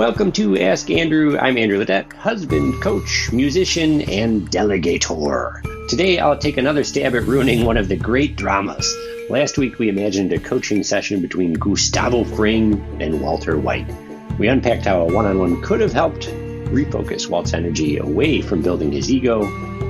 Welcome to Ask Andrew. I'm Andrew Ledet, husband, coach, musician, and delegator. Today I'll take another stab at ruining one of the great dramas. Last week we imagined a coaching session between Gustavo Fring and Walter White. We unpacked how a one-on-one could have helped refocus Walt's energy away from building his ego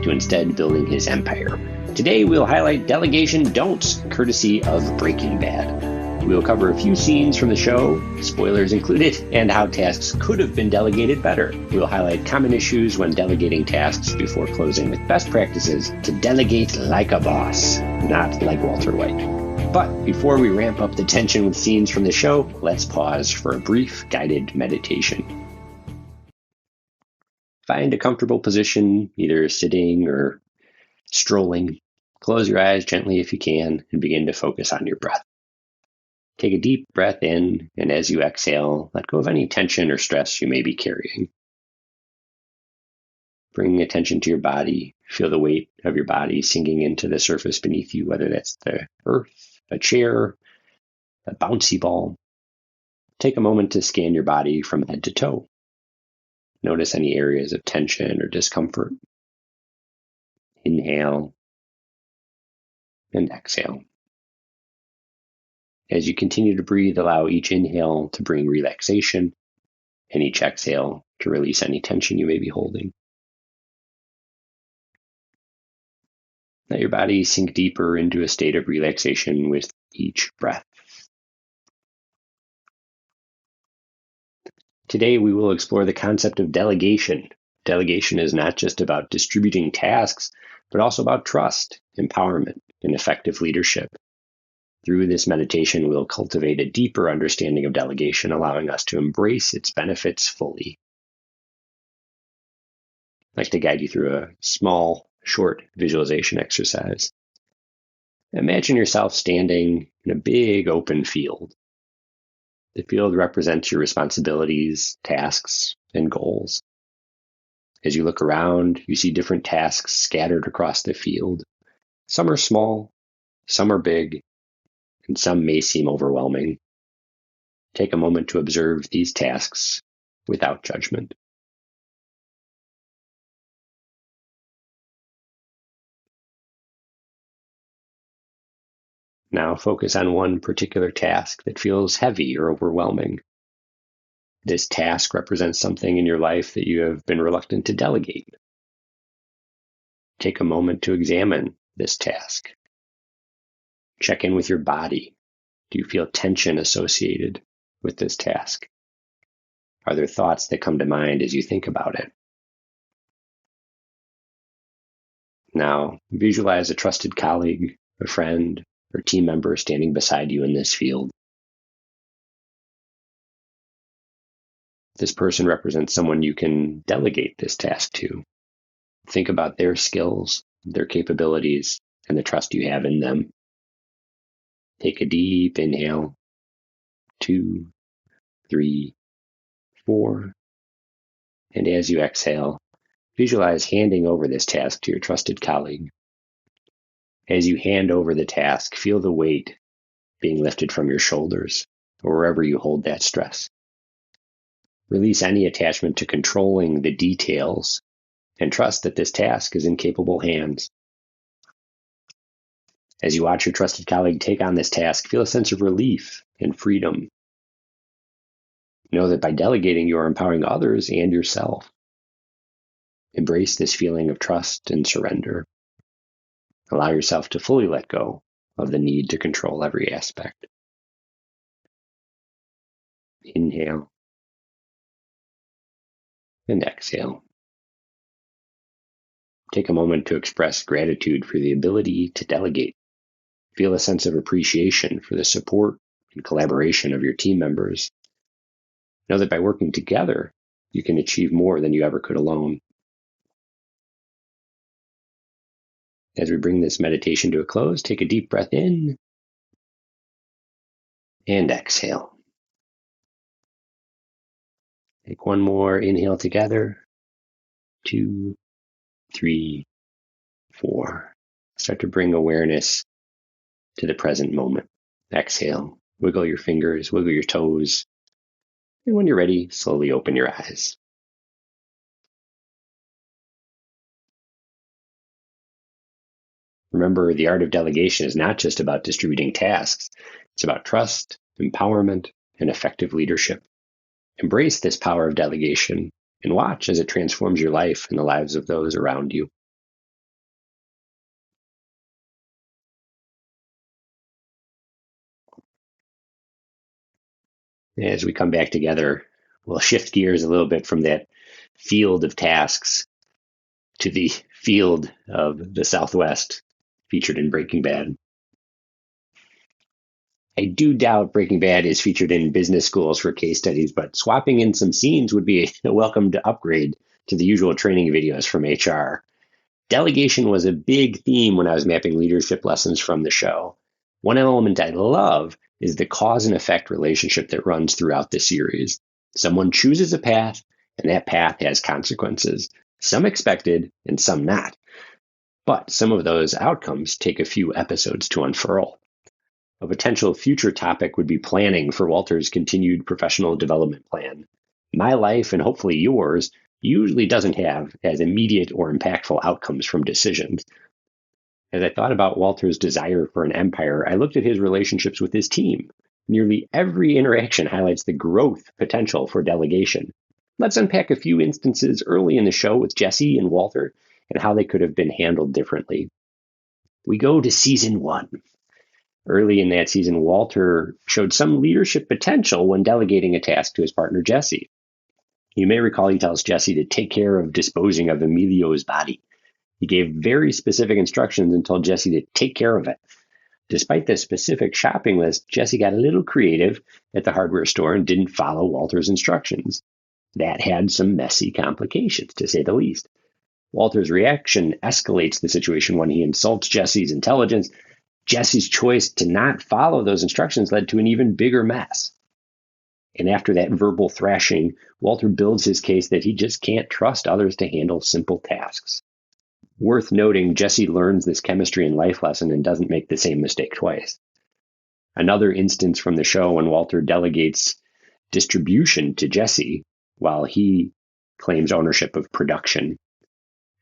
to instead building his empire. Today we'll highlight delegation don'ts, courtesy of Breaking Bad. We'll cover a few scenes from the show, spoilers included, and how tasks could have been delegated better. We'll highlight common issues when delegating tasks before closing with best practices to delegate like a boss, not like Walter White. But before we ramp up the tension with scenes from the show, let's pause for a brief guided meditation. Find a comfortable position, either sitting or strolling. Close your eyes gently if you can and begin to focus on your breath. Take a deep breath in, and as you exhale, let go of any tension or stress you may be carrying. Bring attention to your body. Feel the weight of your body sinking into the surface beneath you, whether that's the earth, a chair, a bouncy ball. Take a moment to scan your body from head to toe. Notice any areas of tension or discomfort. Inhale and exhale. As you continue to breathe, allow each inhale to bring relaxation and each exhale to release any tension you may be holding. Let your body sink deeper into a state of relaxation with each breath. Today, we will explore the concept of delegation. Delegation is not just about distributing tasks, but also about trust, empowerment, and effective leadership. Through this meditation, we'll cultivate a deeper understanding of delegation, allowing us to embrace its benefits fully. I'd like to guide you through a small, short visualization exercise. Imagine yourself standing in a big open field. The field represents your responsibilities, tasks, and goals. As you look around, you see different tasks scattered across the field. Some are small, some are big, and some may seem overwhelming. Take a moment to observe these tasks without judgment. Now focus on one particular task that feels heavy or overwhelming. This task represents something in your life that you have been reluctant to delegate. Take a moment to examine this task. Check in with your body. Do you feel tension associated with this task? Are there thoughts that come to mind as you think about it? Now, visualize a trusted colleague, a friend, or team member standing beside you in this field. This person represents someone you can delegate this task to. Think about their skills, their capabilities, and the trust you have in them. Take a deep inhale. 2, 3, 4. And as you exhale, visualize handing over this task to your trusted colleague. As you hand over the task, feel the weight being lifted from your shoulders or wherever you hold that stress. Release any attachment to controlling the details and trust that this task is in capable hands. As you watch your trusted colleague take on this task, feel a sense of relief and freedom. Know that by delegating, you are empowering others and yourself. Embrace this feeling of trust and surrender. Allow yourself to fully let go of the need to control every aspect. Inhale and exhale. Take a moment to express gratitude for the ability to delegate. Feel a sense of appreciation for the support and collaboration of your team members. Know that by working together, you can achieve more than you ever could alone. As we bring this meditation to a close, take a deep breath in and exhale. Take one more inhale together. 2, 3, 4. Start to bring awareness to the present moment. Exhale. Wiggle your fingers, wiggle your toes, And when you're ready, slowly open your eyes. Remember, the art of delegation is not just about distributing tasks. It's about trust, empowerment, and effective leadership. Embrace this power of delegation and watch as it transforms your life and the lives of those around you. As we come back together, we'll shift gears a little bit from that field of tasks to the field of the Southwest featured in Breaking Bad. I do doubt Breaking Bad is featured in business schools for case studies, but swapping in some scenes would be a welcomed upgrade to the usual training videos from HR. Delegation was a big theme when I was mapping leadership lessons from the show. One element I love is the cause and effect relationship that runs throughout the series. Someone chooses a path, and that path has consequences, some expected and some not. But some of those outcomes take a few episodes to unfurl. A potential future topic would be planning for Walter's continued professional development plan. My life, and hopefully yours, usually doesn't have as immediate or impactful outcomes from decisions. As I thought about Walter's desire for an empire, I looked at his relationships with his team. Nearly every interaction highlights the growth potential for delegation. Let's unpack a few instances early in the show with Jesse and Walter and how they could have been handled differently. We go to season 1. Early in that season, Walter showed some leadership potential when delegating a task to his partner, Jesse. You may recall he tells Jesse to take care of disposing of Emilio's body. He gave very specific instructions and told Jesse to take care of it. Despite the specific shopping list, Jesse got a little creative at the hardware store and didn't follow Walter's instructions. That had some messy complications, to say the least. Walter's reaction escalates the situation when he insults Jesse's intelligence. Jesse's choice to not follow those instructions led to an even bigger mess. And after that verbal thrashing, Walter builds his case that he just can't trust others to handle simple tasks. Worth noting, Jesse learns this chemistry and life lesson and doesn't make the same mistake twice. Another instance from the show when Walter delegates distribution to Jesse while he claims ownership of production.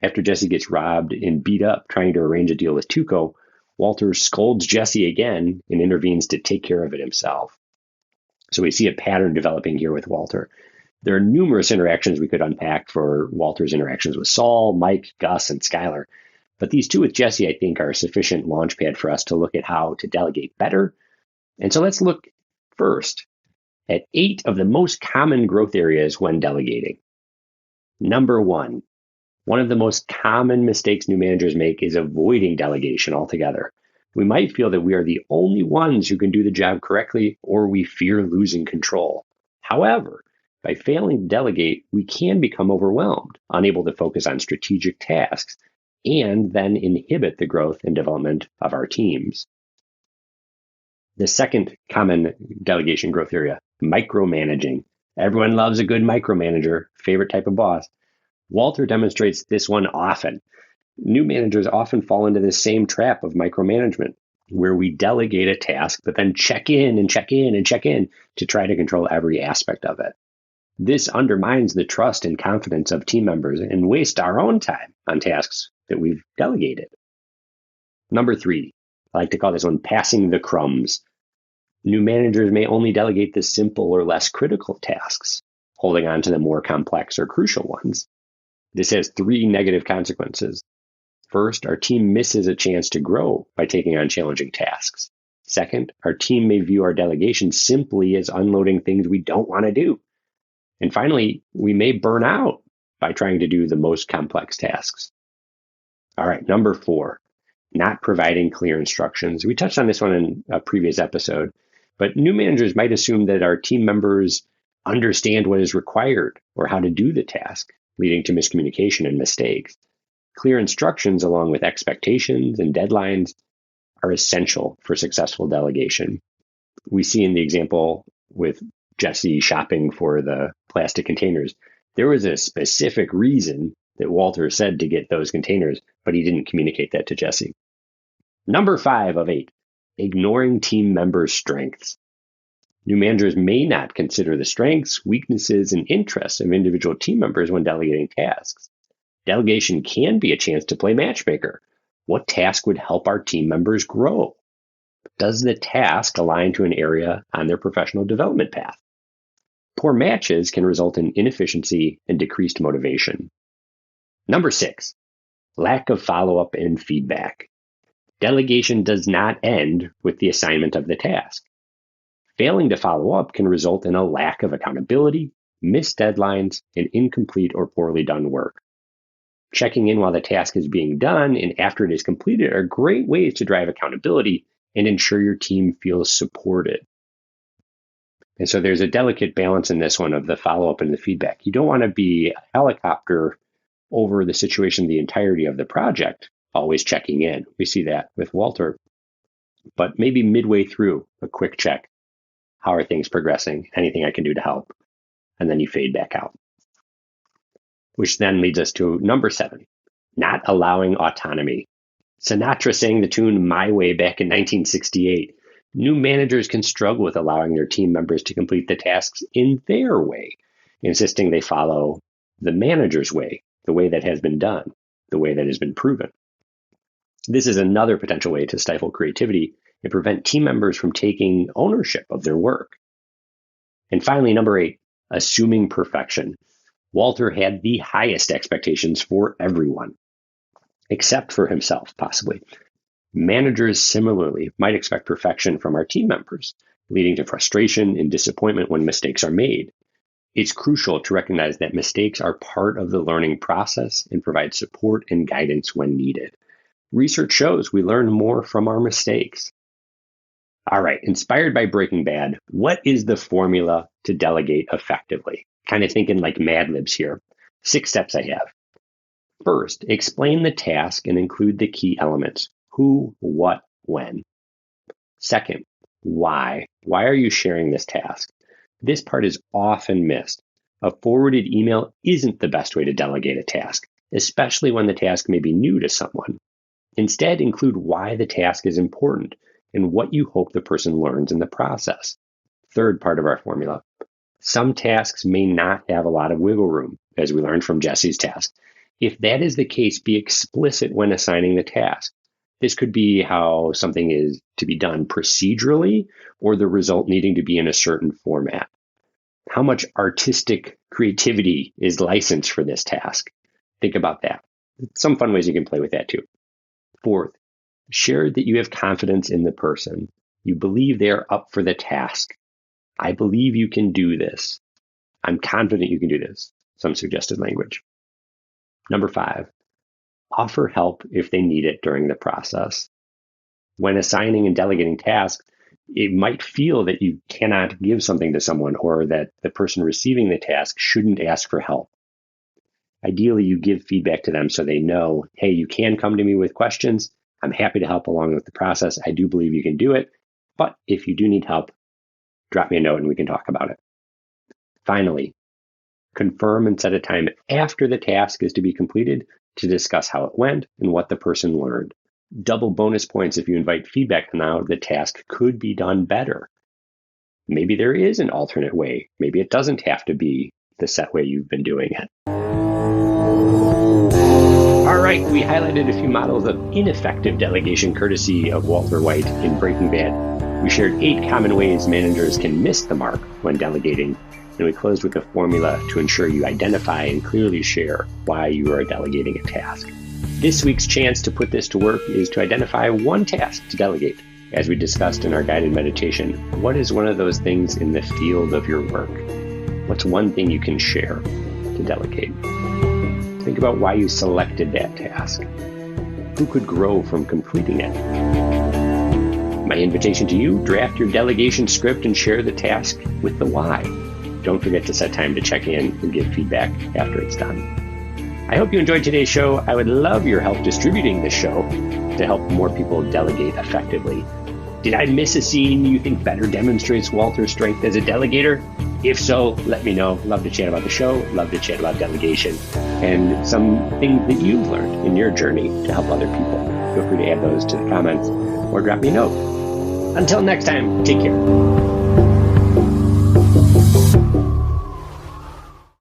After Jesse gets robbed and beat up trying to arrange a deal with Tuco, Walter scolds Jesse again and intervenes to take care of it himself. So we see a pattern developing here with Walter. There are numerous interactions we could unpack for Walter's interactions with Saul, Mike, Gus, and Skylar. But these two with Jesse, I think, are a sufficient launchpad for us to look at how to delegate better. And so let's look first at 8 of the most common growth areas when delegating. Number 1, one of the most common mistakes new managers make is avoiding delegation altogether. We might feel that we are the only ones who can do the job correctly, or we fear losing control. However, by failing to delegate, we can become overwhelmed, unable to focus on strategic tasks, and then inhibit the growth and development of our teams. The second common delegation growth area, micromanaging. Everyone loves a good micromanager, favorite type of boss. Walter demonstrates this one often. New managers often fall into this same trap of micromanagement, where we delegate a task, but then check in and check in and check in to try to control every aspect of it. This undermines the trust and confidence of team members and wastes our own time on tasks that we've delegated. Number 3, I like to call this one passing the crumbs. New managers may only delegate the simple or less critical tasks, holding on to the more complex or crucial ones. This has 3 negative consequences. First, our team misses a chance to grow by taking on challenging tasks. Second, our team may view our delegation simply as unloading things we don't want to do. And finally, we may burn out by trying to do the most complex tasks. All right, number 4, not providing clear instructions. We touched on this one in a previous episode, but new managers might assume that our team members understand what is required or how to do the task, leading to miscommunication and mistakes. Clear instructions, along with expectations and deadlines, are essential for successful delegation. We see in the example with Jesse shopping for the plastic containers, there was a specific reason that Walter said to get those containers, but he didn't communicate that to Jesse. Number 5 of 8, ignoring team members' strengths. New managers may not consider the strengths, weaknesses, and interests of individual team members when delegating tasks. Delegation can be a chance to play matchmaker. What task would help our team members grow? Does the task align to an area on their professional development path? Poor matches can result in inefficiency and decreased motivation. Number 6, lack of follow-up and feedback. Delegation does not end with the assignment of the task. Failing to follow up can result in a lack of accountability, missed deadlines, and incomplete or poorly done work. Checking in while the task is being done and after it is completed are great ways to drive accountability and ensure your team feels supported. And so there's a delicate balance in this one of the follow-up and the feedback. You don't want to be a helicopter over the situation the entirety of the project, always checking in. We see that with Walter. But maybe midway through, a quick check. How are things progressing? Anything I can do to help? And then you fade back out. Which then leads us to number 7, not allowing autonomy. Sinatra sang the tune My Way back in 1968. New managers can struggle with allowing their team members to complete the tasks in their way, insisting they follow the manager's way, the way that has been done, the way that has been proven. This is another potential way to stifle creativity and prevent team members from taking ownership of their work. And finally, number 8, assuming perfection. Walter had the highest expectations for everyone, except for himself, possibly. Managers similarly might expect perfection from our team members, leading to frustration and disappointment when mistakes are made. It's crucial to recognize that mistakes are part of the learning process and provide support and guidance when needed. Research shows we learn more from our mistakes. All right, inspired by Breaking Bad, what is the formula to delegate effectively? Kind of thinking like Mad Libs here. 6 steps I have. First, explain the task and include the key elements. Who, what, when. Second, why? Why are you sharing this task? This part is often missed. A forwarded email isn't the best way to delegate a task, especially when the task may be new to someone. Instead, include why the task is important and what you hope the person learns in the process. Third part of our formula. Some tasks may not have a lot of wiggle room, as we learned from Jesse's task. If that is the case, be explicit when assigning the task. This could be how something is to be done procedurally or the result needing to be in a certain format. How much artistic creativity is licensed for this task? Think about that. Some fun ways you can play with that too. Fourth, share that you have confidence in the person. You believe they are up for the task. I believe you can do this. I'm confident you can do this. Some suggested language. Number 5, offer help if they need it during the process. When assigning and delegating tasks, it might feel that you cannot give something to someone or that the person receiving the task shouldn't ask for help. Ideally, you give feedback to them so they know, hey, you can come to me with questions. I'm happy to help along with the process. I do believe you can do it. But if you do need help, drop me a note and we can talk about it. Finally, confirm and set a time after the task is to be completed to discuss how it went and what the person learned. Double bonus points if you invite feedback on how the task could be done better. Maybe there is an alternate way. Maybe it doesn't have to be the set way you've been doing it. All right, we highlighted a few models of ineffective delegation courtesy of Walter White in Breaking Bad. We shared 8 common ways managers can miss the mark when delegating, and we closed with a formula to ensure you identify and clearly share why you are delegating a task. This week's chance to put this to work is to identify one task to delegate. As we discussed in our guided meditation, what is one of those things in the field of your work? What's one thing you can share to delegate? Think about why you selected that task. Who could grow from completing it? My invitation to you, draft your delegation script and share the task with the why. Don't forget to set time to check in and give feedback after it's done. I hope you enjoyed today's show. I would love your help distributing this show to help more people delegate effectively. Did I miss a scene you think better demonstrates Walter's strength as a delegator? If so, let me know. Love to chat about the show. Love to chat about delegation and some things that you've learned in your journey to help other people. Feel free to add those to the comments or drop me a note. Until next time, take care.